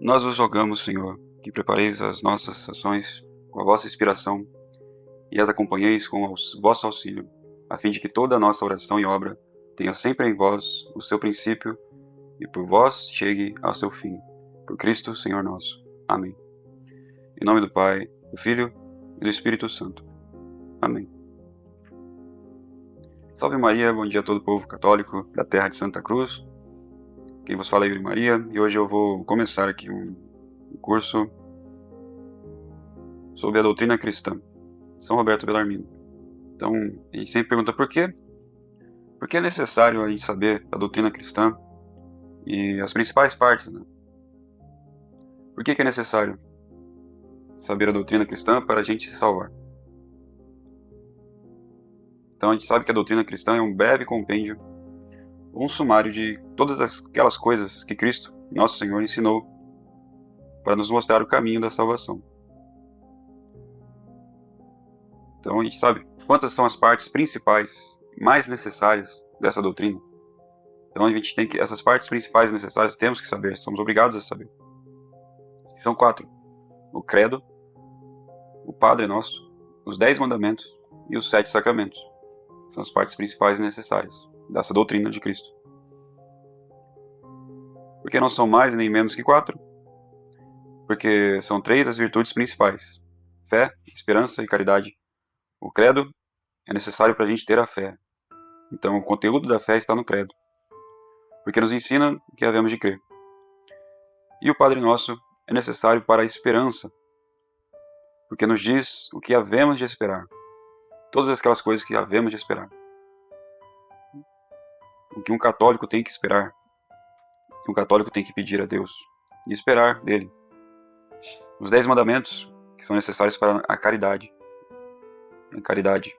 Nós vos rogamos, Senhor, que prepareis as nossas ações com a vossa inspiração e as acompanheis com o vosso auxílio, a fim de que toda a nossa oração e obra tenha sempre em vós o seu princípio e por vós chegue ao seu fim. Por Cristo, Senhor nosso. Amém. Em nome do Pai, do Filho e do Espírito Santo. Amém. Salve Maria, bom dia a todo o povo católico da terra de Santa Cruz. Quem vos fala é Yuri Maria, e hoje eu vou começar aqui um curso sobre a doutrina cristã, São Roberto Bellarmino. Então, a gente sempre pergunta por quê? Por que é necessário a gente saber a doutrina cristã e as principais partes, né? Por que é necessário saber a doutrina cristã para a gente se salvar? Então a gente sabe que a doutrina cristã é um breve compêndio, um sumário de todas aquelas coisas que Cristo, nosso Senhor, ensinou para nos mostrar o caminho da salvação. Então a gente sabe quantas são as partes principais, mais necessárias dessa doutrina. Então a gente tem que, essas partes principais necessárias temos que saber, somos obrigados a saber. São 4. O credo, o Padre Nosso, os 10 mandamentos e os 7 sacramentos. São as partes principais necessárias dessa doutrina de Cristo. Porque não são mais nem menos que 4? Porque são 3 as virtudes principais: fé, esperança e caridade. O credo é necessário para a gente ter a fé. Então o conteúdo da fé está no credo, porque nos ensina o que havemos de crer. E o Padre Nosso é necessário para a esperança, porque nos diz o que havemos de esperar. Todas aquelas coisas que havemos de esperar. O que um católico tem que esperar. O que um católico tem que pedir a Deus. E esperar dele. Os 10 mandamentos, que são necessários para a caridade. A caridade.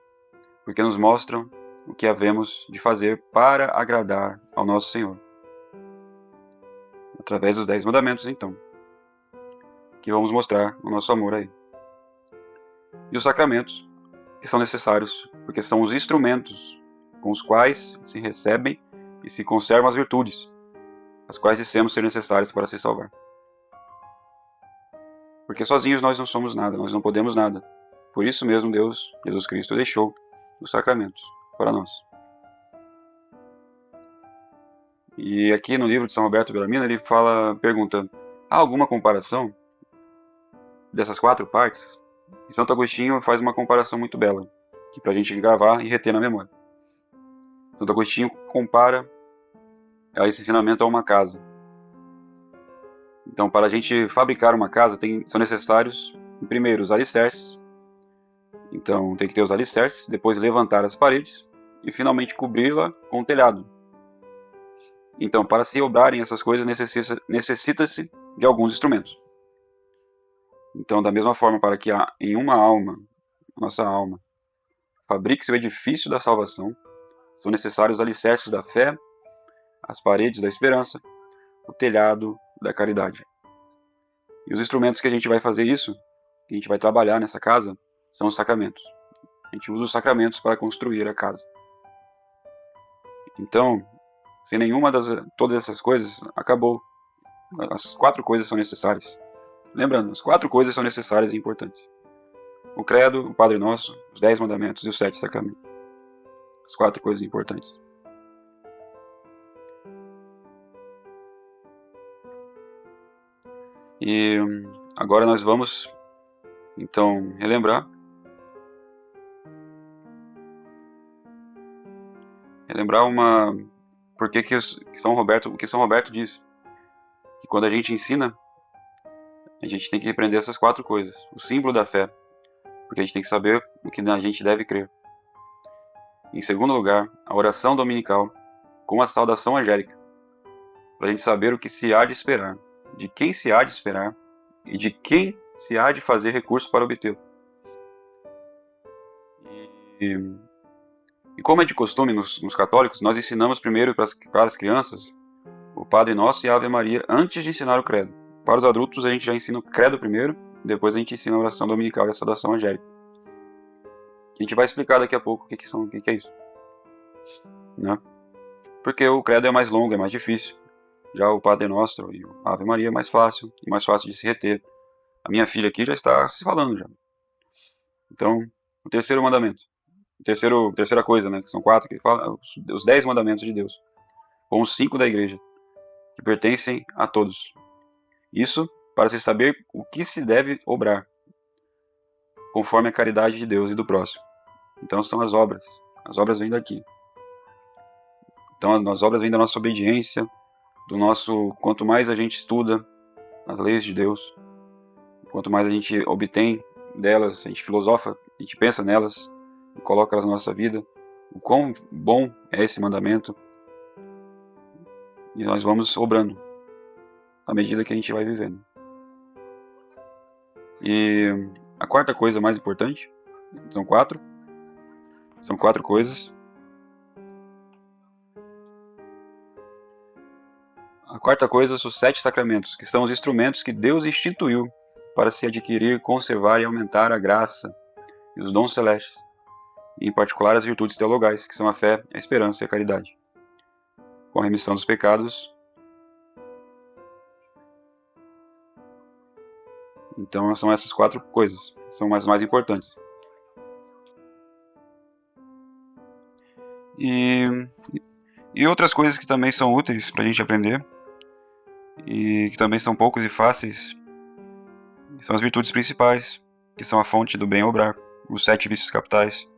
Porque nos mostram o que havemos de fazer para agradar ao nosso Senhor. Através dos 10 mandamentos, então. Que vamos mostrar o nosso amor a Ele. E os sacramentos, que são necessários, porque são os instrumentos com os quais se recebem e se conservam as virtudes, as quais dissemos ser necessárias para se salvar. Porque sozinhos nós não somos nada, nós não podemos nada. Por isso mesmo Deus, Jesus Cristo, deixou os sacramentos para nós. E aqui no livro de São Roberto Bellarmino ele pergunta: há alguma comparação dessas 4 partes? E Santo Agostinho faz uma comparação muito bela, que para a gente gravar e reter na memória. Santo Agostinho compara esse ensinamento a uma casa. Então, para a gente fabricar uma casa, são necessários, primeiro, os alicerces. Então, tem que ter os alicerces, depois levantar as paredes e, finalmente, cobri-la com o telhado. Então, para se obrarem essas coisas, necessita-se de alguns instrumentos. Então, da mesma forma, para que em uma alma, a nossa alma, fabrique-se o edifício da salvação, são necessários os alicerces da fé, as paredes da esperança, o telhado da caridade. E os instrumentos que a gente vai fazer isso, que a gente vai trabalhar nessa casa, são os sacramentos. A gente usa os sacramentos para construir a casa. Então, sem todas essas coisas, acabou. As 4 coisas são necessárias. Lembrando, as 4 coisas são necessárias e importantes: o credo, o Padre Nosso, os 10 mandamentos e os 7 sacramentos. As 4 coisas importantes. E agora nós vamos, então, relembrar por que São Roberto diz que quando a gente ensina, a gente tem que aprender essas 4 coisas. O símbolo da fé, porque a gente tem que saber o que a gente deve crer. Em segundo lugar, a oração dominical com a saudação angélica, para a gente saber o que se há de esperar, de quem se há de esperar e de quem se há de fazer recurso para obtê-lo. E como é de costume nos católicos, nós ensinamos primeiro para as crianças o Padre Nosso e a Ave Maria antes de ensinar o credo. Para os adultos a gente já ensina o credo primeiro, depois a gente ensina a oração dominical e a saudação angélica. A gente vai explicar daqui a pouco o que é isso. Né? Porque o credo é mais longo, é mais difícil. Já o Padre Nosso e o Ave Maria é mais fácil, e mais fácil de se reter. A minha filha aqui já está se falando já. Então, o terceiro mandamento. Terceira coisa, né? Que são 4, que ele fala, os 10 mandamentos de Deus. Com os 5 da igreja, que pertencem a todos. Isso para se saber o que se deve obrar, conforme a caridade de Deus e do próximo. Então são as obras. As obras vêm daqui. Então as obras vêm da nossa obediência, do nosso... Quanto mais a gente estuda as leis de Deus, quanto mais a gente obtém delas, a gente filosofa, a gente pensa nelas e coloca elas na nossa vida, o quão bom é esse mandamento, e nós vamos obrando à medida que a gente vai vivendo. E a quarta coisa mais importante, são 4 coisas. A quarta coisa são os 7 sacramentos, que são os instrumentos que Deus instituiu para se adquirir, conservar e aumentar a graça e os dons celestes, e em particular as virtudes teologais, que são a fé, a esperança e a caridade, com a remissão dos pecados. Então são essas 4 coisas, que são as mais importantes. E outras coisas que também são úteis para a gente aprender, e que também são poucas e fáceis, são as virtudes principais, que são a fonte do bem obrar, os 7 vícios capitais,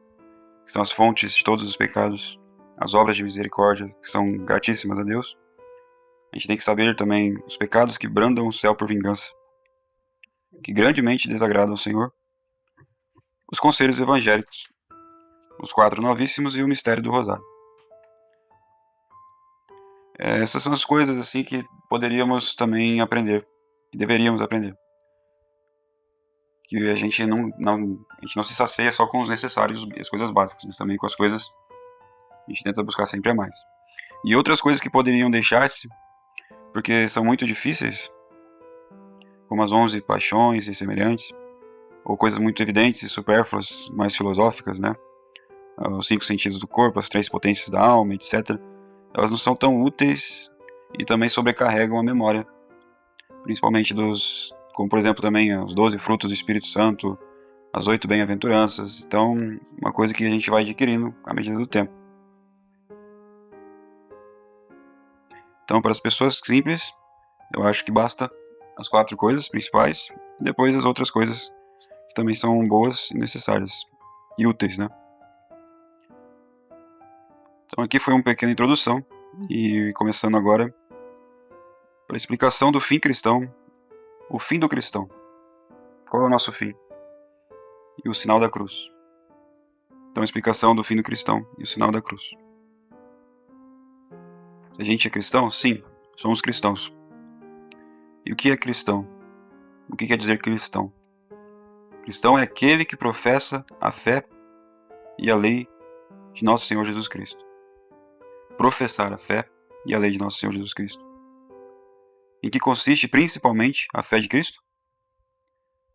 que são as fontes de todos os pecados, as obras de misericórdia, que são gratíssimas a Deus. A gente tem que saber também os pecados que brandam o céu por vingança, que grandemente desagradam ao Senhor, os conselhos evangélicos, os 4 novíssimos e o mistério do rosário. Essas são as coisas assim que poderíamos também aprender, que deveríamos aprender. Que a gente não se sacia só com os necessários e as coisas básicas, mas também com as coisas a gente tenta buscar sempre a mais. E outras coisas que poderiam deixar-se, porque são muito difíceis, como as 11 paixões e semelhantes, ou coisas muito evidentes e supérfluas, mais filosóficas, né? Os 5 sentidos do corpo, as 3 potências da alma, etc. Elas não são tão úteis e também sobrecarregam a memória, principalmente como por exemplo também os 12 frutos do Espírito Santo, as 8 bem-aventuranças. Então, uma coisa que a gente vai adquirindo à medida do tempo. Então, para as pessoas simples, eu acho que basta as 4 coisas principais, e depois as outras coisas que também são boas e necessárias e úteis, né? Então aqui foi uma pequena introdução, e começando agora para a explicação do fim cristão, o fim do cristão. Qual é o nosso fim? E o sinal da cruz. Então a explicação do fim do cristão e o sinal da cruz. A gente é cristão? Sim, somos cristãos. E o que é cristão? O que quer dizer cristão? Cristão é aquele que professa a fé e a lei de nosso Senhor Jesus Cristo. Professar a fé e a lei de nosso Senhor Jesus Cristo. Em que consiste principalmente a fé de Cristo?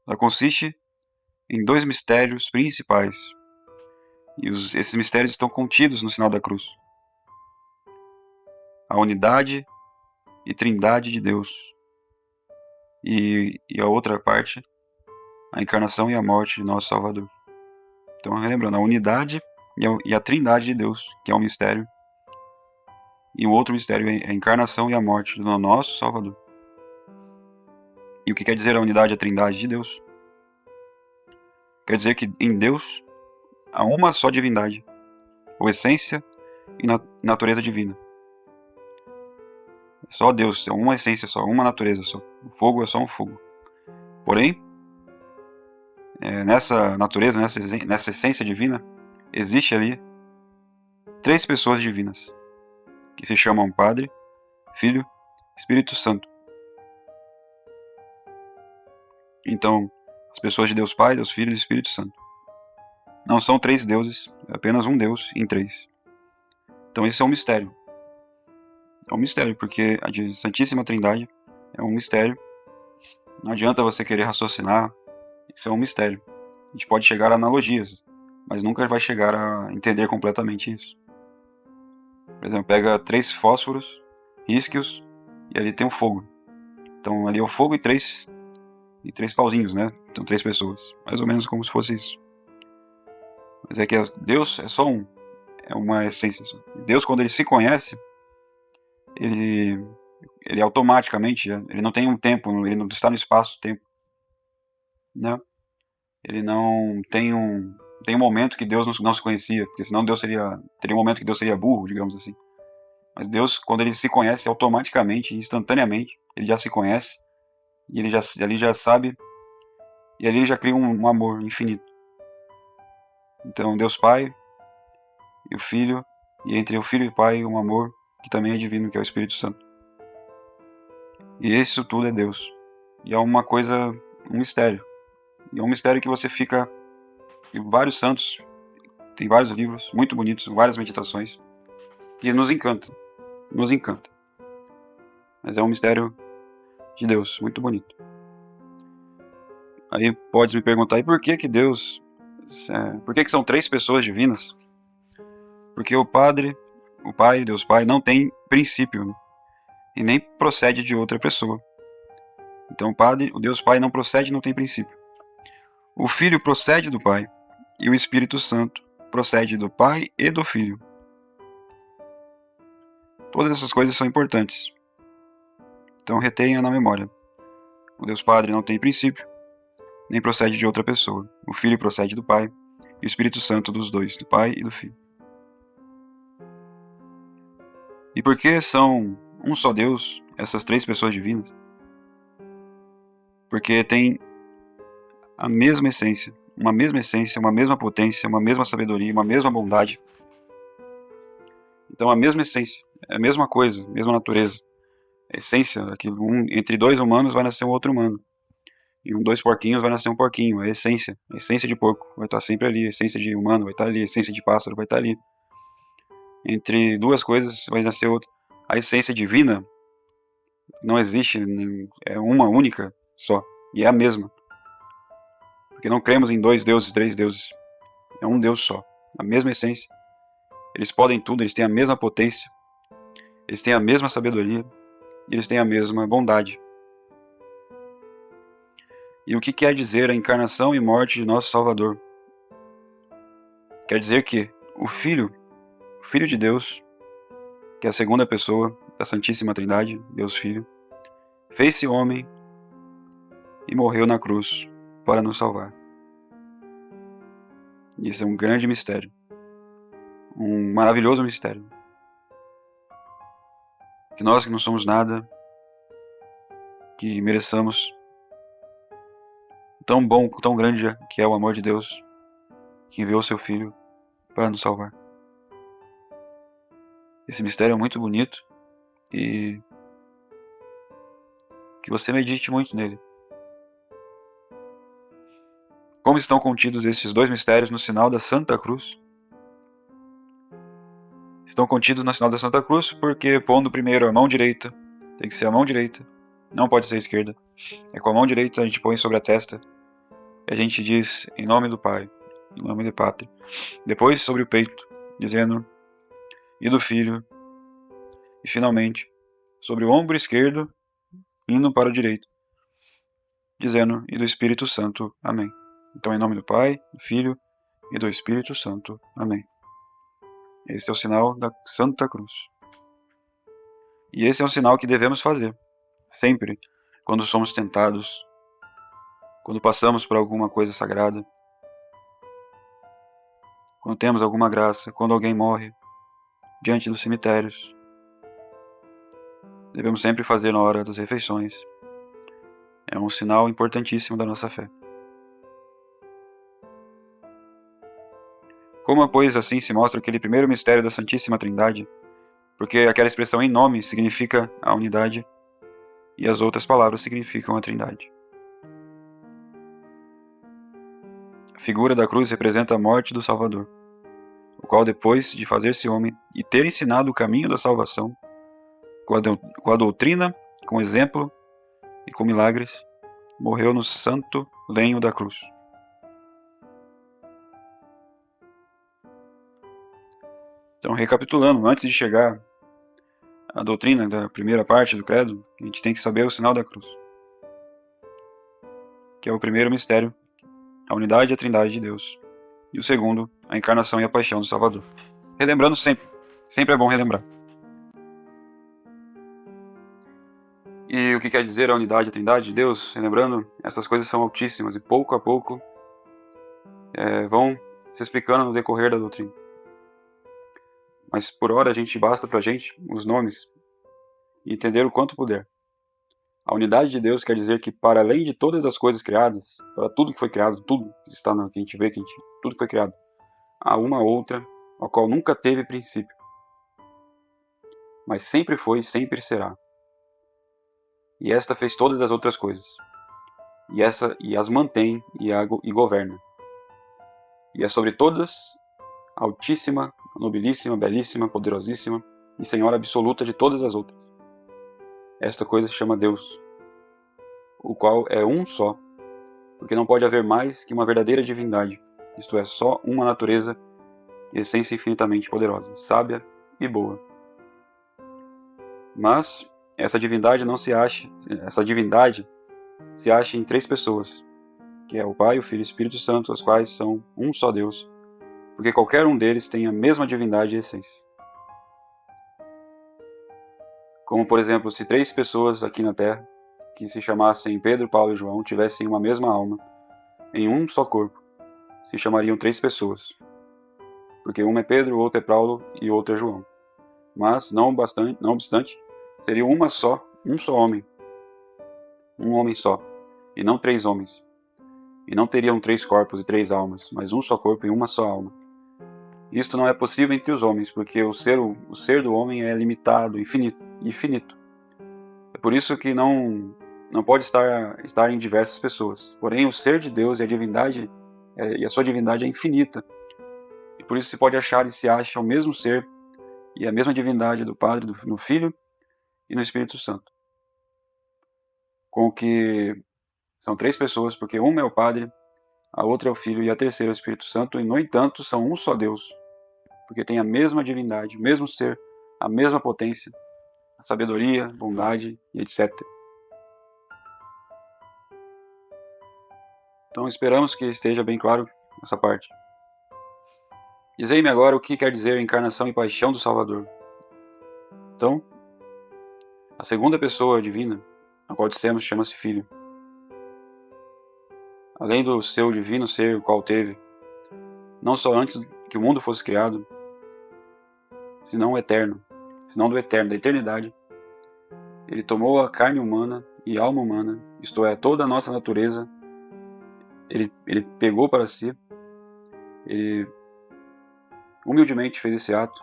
Ela consiste em 2 mistérios principais. E esses mistérios estão contidos no sinal da cruz. A unidade e trindade de Deus. E a outra parte, a encarnação e a morte de nosso Salvador. Então, relembrando, a unidade e a trindade de Deus, que é um mistério. E o outro mistério é a encarnação e a morte do nosso Salvador. E o que quer dizer a unidade e a trindade de Deus? Quer dizer que em Deus há uma só divindade, ou essência e natureza divina. Só Deus, é uma essência só, uma natureza só. O fogo é só um fogo. Porém, nessa natureza, nessa essência divina, existe ali 3 pessoas divinas, que se chamam Padre, Filho e Espírito Santo. Então, as pessoas de Deus Pai, Deus Filho e Espírito Santo. Não são 3 deuses, é apenas um Deus em 3. Então esse é um mistério. É um mistério, porque a Santíssima Trindade é um mistério. Não adianta você querer raciocinar, isso é um mistério. A gente pode chegar a analogias, mas nunca vai chegar a entender completamente isso. Por exemplo, pega 3 fósforos, risque-os e ali tem o fogo. Então ali é o fogo e três pauzinhos, né? Então 3 pessoas, mais ou menos como se fosse isso. Mas é que Deus é só um, é uma essência só. Deus, quando ele se conhece, ele automaticamente, ele não tem um tempo, ele não está no espaço-tempo, né? Ele não tem um momento que Deus não se conhecia, porque senão teria um momento que Deus seria burro, digamos assim. Mas Deus, quando ele se conhece automaticamente, instantaneamente, ele já se conhece, e ele já sabe, e ali ele já cria um amor infinito. Então Deus Pai e o Filho, e entre o Filho e o Pai um amor que também é divino, que é o Espírito Santo. E isso tudo é Deus. E é uma coisa, um mistério. E é um mistério que você fica em vários santos, tem vários livros muito bonitos, várias meditações, e nos encanta, nos encanta. Mas é um mistério de Deus, muito bonito. Aí pode me perguntar, e por que Deus, por que são 3 pessoas divinas? Porque o Padre, o Pai, Deus Pai, não tem princípio, né? E nem procede de outra pessoa. Então o Deus Pai não procede e não tem princípio. O Filho procede do Pai, e o Espírito Santo procede do Pai e do Filho. Todas essas coisas são importantes. Então retenha na memória. O Deus Padre não tem princípio, nem procede de outra pessoa. O Filho procede do Pai, e o Espírito Santo dos dois, do Pai e do Filho. E por que são um só Deus, essas 3 pessoas divinas? Porque tem a mesma essência, uma mesma potência, uma mesma sabedoria, uma mesma bondade. Então a mesma essência, é a mesma coisa, a mesma natureza. A essência daquilo, entre 2 humanos vai nascer um outro humano. E 2 porquinhos vai nascer um porquinho. A essência de porco vai estar sempre ali, a essência de humano vai estar ali, a essência de pássaro vai estar ali. Entre 2 coisas vai nascer outra. A essência divina não existe, é uma única só, e é a mesma. Porque não cremos em 2 deuses, 3 deuses. É um Deus só, a mesma essência. Eles podem tudo, eles têm a mesma potência, eles têm a mesma sabedoria, e eles têm a mesma bondade. E o que quer dizer a encarnação e morte de nosso Salvador? Quer dizer que o Filho de Deus, que é a segunda pessoa da Santíssima Trindade, Deus Filho, fez-se homem e morreu na cruz para nos salvar. Isso é um grande mistério, um maravilhoso mistério. Que nós que não somos nada, que mereçamos tão bom, tão grande que é o amor de Deus, que enviou seu Filho para nos salvar. Esse mistério é muito bonito e que você medite muito nele. Como estão contidos esses 2 mistérios no sinal da Santa Cruz? Estão contidos no sinal da Santa Cruz porque pondo primeiro a mão direita, tem que ser a mão direita, não pode ser a esquerda. É com a mão direita a gente põe sobre a testa e a gente diz em nome do Pai, em nome do Pátria. Depois sobre o peito, dizendo e do Filho. E finalmente sobre o ombro esquerdo, indo para o direito, dizendo e do Espírito Santo. Amém. Então em nome do Pai, do Filho e do Espírito Santo. Amém. Esse é o sinal da Santa Cruz. E esse é um sinal que devemos fazer, sempre, quando somos tentados, quando passamos por alguma coisa sagrada, quando temos alguma graça, quando alguém morre, diante dos cemitérios. Devemos sempre fazer na hora das refeições. É um sinal importantíssimo da nossa fé. Como, pois, assim se mostra aquele primeiro mistério da Santíssima Trindade? Porque aquela expressão em nome significa a unidade e as outras palavras significam a Trindade. A figura da cruz representa a morte do Salvador, o qual, depois de fazer-se homem e ter ensinado o caminho da salvação, com a doutrina, com exemplo e com milagres, morreu no santo lenho da cruz. Então, recapitulando, antes de chegar a doutrina da primeira parte do credo, a gente tem que saber o sinal da cruz, que é o primeiro mistério, a unidade e a trindade de Deus, e o segundo, a encarnação e a paixão do Salvador. Relembrando sempre é bom relembrar. E o que quer dizer a unidade e a trindade de Deus? Relembrando, essas coisas são altíssimas e pouco a pouco vão se explicando no decorrer da doutrina. Mas por hora basta pra gente os nomes e entender o quanto puder. A unidade de Deus quer dizer que, para além de todas as coisas criadas, para tudo que foi criado, tudo que está no que a gente vê, tudo que foi criado, há uma outra, a qual nunca teve princípio, mas sempre foi e sempre será. E esta fez todas as outras coisas, e as mantém e governa. E é sobre todas, altíssima, nobilíssima, belíssima, poderosíssima e senhora absoluta de todas as outras. Esta coisa se chama Deus, o qual é um só, porque não pode haver mais que uma verdadeira divindade, isto é, só uma natureza e essência infinitamente poderosa, sábia e boa. Mas essa divindade se acha em 3 pessoas, que é o Pai, o Filho e o Espírito Santo, as quais são um só Deus, porque qualquer um deles tem a mesma divindade e essência. Como, por exemplo, se 3 pessoas aqui na Terra, que se chamassem Pedro, Paulo e João, tivessem uma mesma alma, em um só corpo, se chamariam 3 pessoas. Porque um é Pedro, outro é Paulo e outro é João. Mas, não obstante, seria um só homem. Um homem só, e não 3 homens. E não teriam 3 corpos e 3 almas, mas um só corpo e uma só alma. Isto não é possível entre os homens, porque o ser do homem é limitado, infinito. É por isso que não pode estar em diversas pessoas. Porém, o ser de Deus e a divindade e a sua divindade é infinita. E por isso se pode achar e se acha o mesmo ser e a mesma divindade do Padre, no Filho e no Espírito Santo. Com que são 3 pessoas, porque uma é o Padre, a outra é o Filho e a terceira é o Espírito Santo, e no entanto são um só Deus, porque tem a mesma divindade, o mesmo ser, a mesma potência, a sabedoria, bondade e etc. Então esperamos que esteja bem claro essa parte. Dizei-me agora o que quer dizer encarnação e paixão do Salvador. Então, a segunda pessoa divina, a qual dissemos chama-se Filho. Além do seu divino ser, o qual teve, não só antes que o mundo fosse criado, senão do eterno, da eternidade, ele tomou a carne humana e alma humana, isto é, toda a nossa natureza, ele pegou para si, ele humildemente fez esse ato,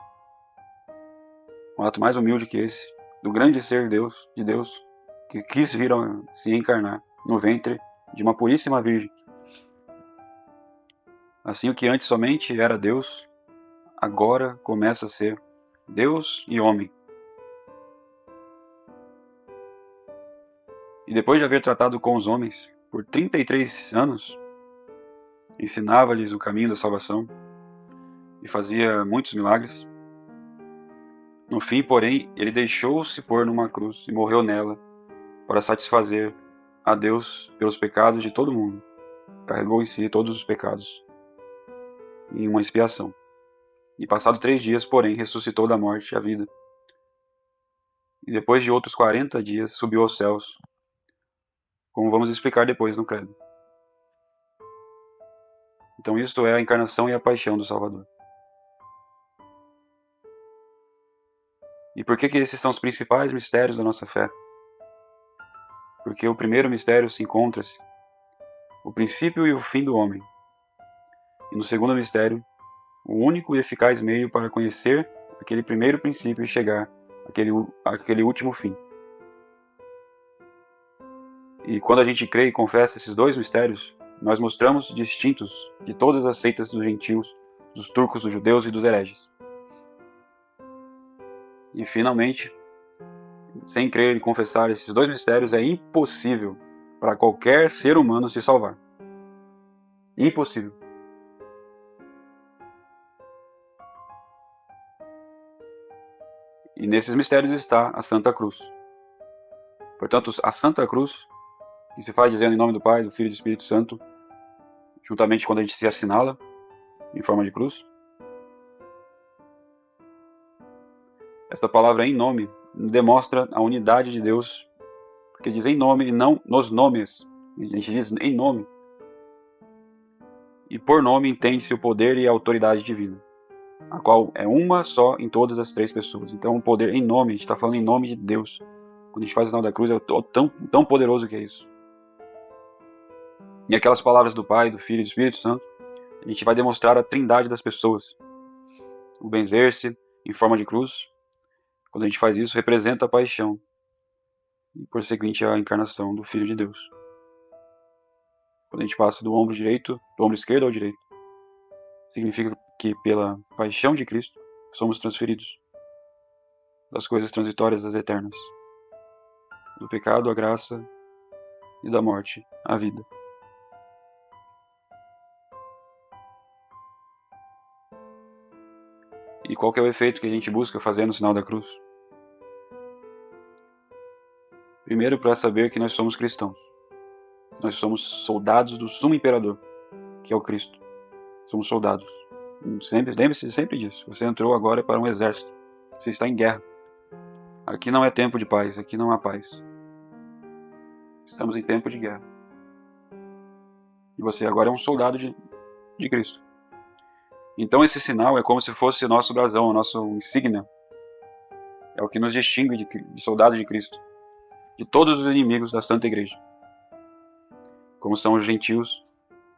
um ato mais humilde que esse, do grande ser de Deus, que quis vir a se encarnar no ventre de uma puríssima virgem. Assim, o que antes somente era Deus, agora começa a ser Deus e homem. E depois de haver tratado com os homens por 33 anos, ensinava-lhes o caminho da salvação e fazia muitos milagres. No fim, porém, ele deixou-se pôr numa cruz e morreu nela para satisfazer a Deus pelos pecados de todo mundo. Carregou em si todos os pecados em uma expiação. E passado 3 dias, porém, ressuscitou da morte à vida. E depois de outros 40 dias, subiu aos céus, como vamos explicar depois no credo. Então isto é a encarnação e a paixão do Salvador. E por que esses são os principais mistérios da nossa fé? Porque o primeiro mistério se encontra-se o princípio e o fim do homem. E no segundo mistério, o único e eficaz meio para conhecer aquele primeiro princípio e chegar àquele último fim. E quando a gente crê e confessa esses 2 mistérios, nós mostramos distintos de todas as seitas dos gentios, dos turcos, dos judeus e dos hereges. E finalmente, sem crer e confessar esses 2 mistérios, é impossível para qualquer ser humano se salvar. Impossível. E nesses mistérios está a Santa Cruz. Portanto, a Santa Cruz, que se faz dizendo em nome do Pai, do Filho e do Espírito Santo, juntamente quando a gente se assinala em forma de cruz. Esta palavra em nome demonstra a unidade de Deus, porque diz em nome e não nos nomes. A gente diz em nome. E por nome entende-se o poder e a autoridade divina, a qual é uma só em todas as três pessoas. Então o poder em nome, a gente está falando em nome de Deus. Quando a gente faz o sinal da cruz, é tão poderoso que é isso. E aquelas palavras do Pai, do Filho e do Espírito Santo, a gente vai demonstrar a trindade das pessoas. O benzer-se em forma de cruz, quando a gente faz isso, representa a paixão e, por seguinte, a encarnação do Filho de Deus. Quando a gente passa do ombro esquerdo ao direito, significa que pela paixão de Cristo somos transferidos das coisas transitórias às eternas, do pecado à graça e da morte à vida. E qual que é o efeito que a gente busca fazer no sinal da cruz? Primeiro, para saber que nós somos cristãos. Nós somos soldados do sumo imperador, que é o Cristo. Somos soldados. Lembre-se sempre disso. Você entrou agora para um exército. Você está em guerra. Aqui não é tempo de paz, aqui não há paz. Estamos em tempo de guerra. E você agora é um soldado de Cristo. Então esse sinal é como se fosse o nosso brasão, a nossa insígnia. É o que nos distingue de soldado de Cristo, de todos os inimigos da Santa Igreja, como são os gentios,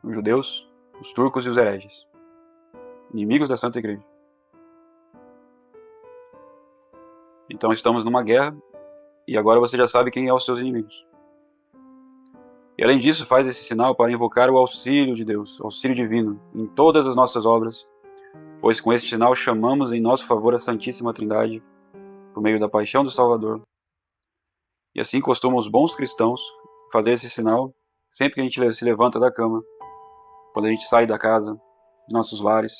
os judeus, os turcos e os hereges, inimigos da Santa Igreja. Então estamos numa guerra e agora você já sabe quem é os seus inimigos. E além disso, faz esse sinal para invocar o auxílio de Deus, o auxílio divino, em todas as nossas obras, pois com esse sinal chamamos em nosso favor a Santíssima Trindade, por meio da paixão do Salvador. E assim costumam os bons cristãos fazer esse sinal sempre que a gente se levanta da cama, quando a gente sai da casa, de nossos lares,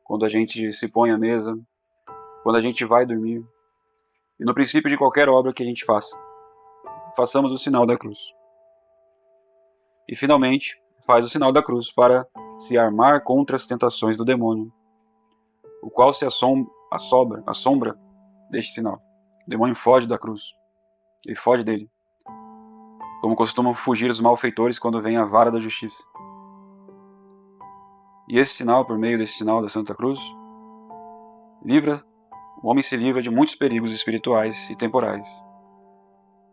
quando a gente se põe à mesa, quando a gente vai dormir, e no princípio de qualquer obra que a gente faça. Façamos o sinal da cruz. E finalmente, faz o sinal da cruz para se armar contra as tentações do demônio, o qual se assombra deste sinal. O demônio foge da cruz. Ele foge dele. Como costumam fugir os malfeitores quando vem a vara da justiça. E esse sinal, por meio desse sinal da Santa Cruz, o homem se livra de muitos perigos espirituais e temporais.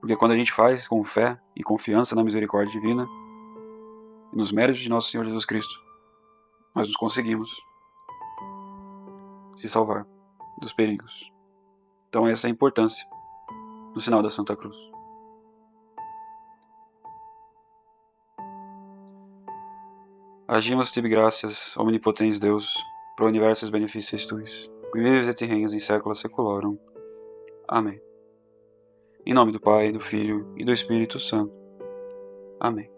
Porque quando a gente faz com fé e confiança na misericórdia divina, e nos méritos de nosso Senhor Jesus Cristo, nós nos conseguimos se salvar dos perigos. Então essa é a importância do sinal da Santa Cruz. Agimos tibi gracias, omnipotens Deus, pro universos beneficiis tuis, qui vives et regnas in saecula saeculorum. Amém. Em nome do Pai, do Filho e do Espírito Santo. Amém.